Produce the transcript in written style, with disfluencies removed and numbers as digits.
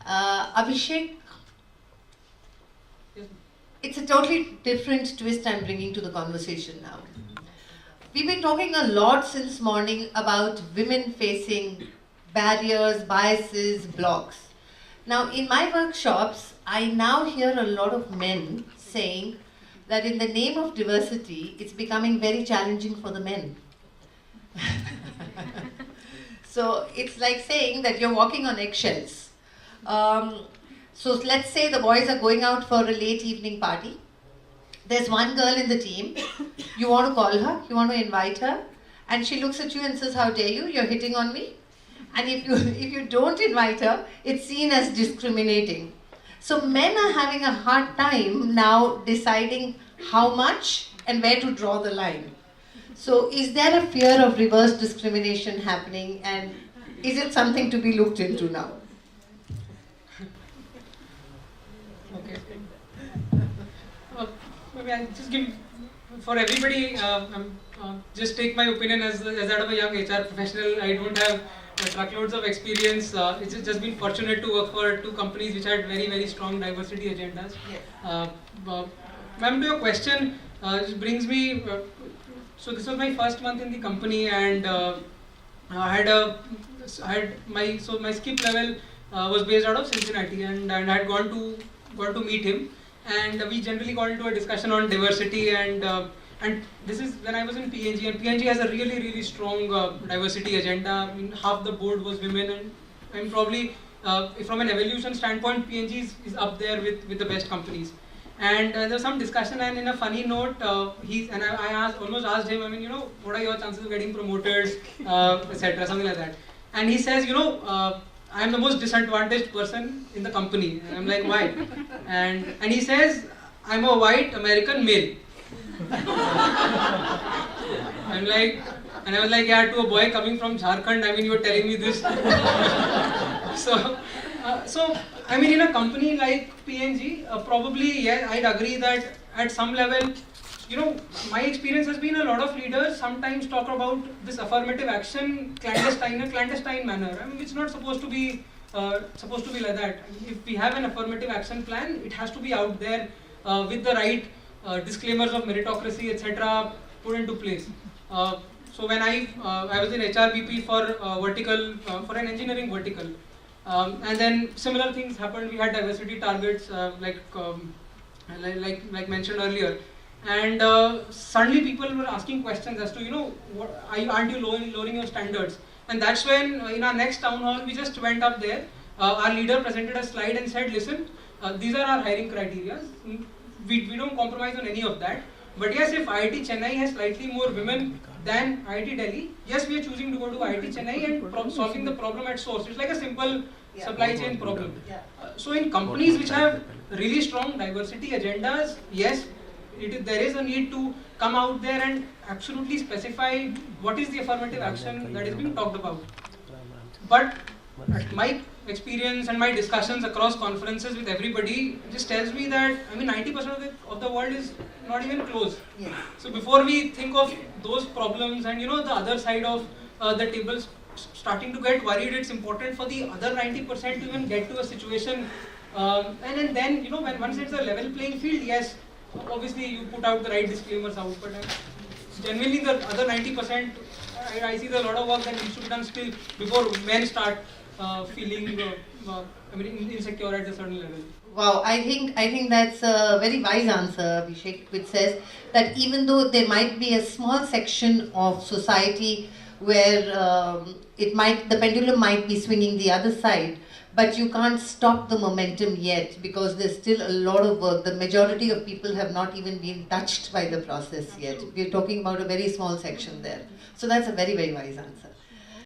Abhishek, it's a totally different twist I'm bringing to the conversation now. We've been talking a lot since morning about women facing barriers, biases, blocks. Now, in my workshops, I now hear a lot of men saying that in the name of diversity, it's becoming very challenging for the men. So it's like saying that you're walking on eggshells. So let's say the boys are going out for a late evening party. There's one girl in the team. You want to call her, you want to invite her, and she looks at you and says, "How dare you? You're hitting on me." And if you don't invite her, it's seen as discriminating. So men are having a hard time now deciding how much and where to draw the line. So is there a fear of reverse discrimination happening, and is it something to be looked into now? Okay. Maybe I'll just give for everybody. Just take my opinion as that of a young HR professional. I don't have truckloads of experience. It's just been fortunate to work for two companies which had very strong diversity agendas. Yes. Ma'am, to your question, it brings me. So this was my first month in the company, and I had my skip level was based out of Cincinnati, and I had gone to meet him, and we generally got into a discussion on diversity, and this is when I was in P&G, and P&G has a really strong diversity agenda. I mean, half the board was women, and probably from an evolution standpoint, P&G is up there with the best companies. And there was some discussion, and in a funny note, I almost asked him, I mean, what are your chances of getting promoted, etc., something like that. And he says, I am the most disadvantaged person in the company. And I'm like, why? And he says, I'm a white American male. I'm like, and I was like, yeah, to a boy coming from Jharkhand, I mean, you're telling me this. So, I mean, in a company like P&G, probably, yeah, I'd agree that at some level, my experience has been a lot of leaders sometimes talk about this affirmative action in a clandestine manner. I mean, it's not supposed to be like that. I mean, if we have an affirmative action plan, it has to be out there with the right disclaimers of meritocracy, etc., put into place. So when I was in HRBP for for an engineering vertical. And then similar things happened. We had diversity targets, like mentioned earlier, and suddenly people were asking questions as to aren't you lowering your standards? And that's when in our next town hall we just went up there. Our leader presented a slide and said, "Listen, these are our hiring criteria. We don't compromise on any of that. But yes, if IIT Chennai has slightly more women than IIT Delhi, yes, we are choosing to go to IIT Chennai and solving the problem at source. It's like a simple supply chain problem." So in companies which have really strong diversity agendas, yes, there is a need to come out there and absolutely specify what is the affirmative action that is being talked about. But my experience and my discussions across conferences with everybody just tells me that, I mean, 90% of the world is not even close. Yes. So before we think of those problems and the other side of the table starting to get worried, it's important for the other 90% to even get to a situation. And then when once it's a level playing field, yes, obviously you put out the right disclaimers out. But genuinely the other 90%, I see there's a lot of work that needs to be done still before men start feeling insecure at a certain level. Wow, I think that's a very wise answer, Abhishek, which says that even though there might be a small section of society where the pendulum might be swinging the other side, but you can't stop the momentum yet because there's still a lot of work. The majority of people have not even been touched by the process yet. We're talking about a very small section there. So that's a very wise answer.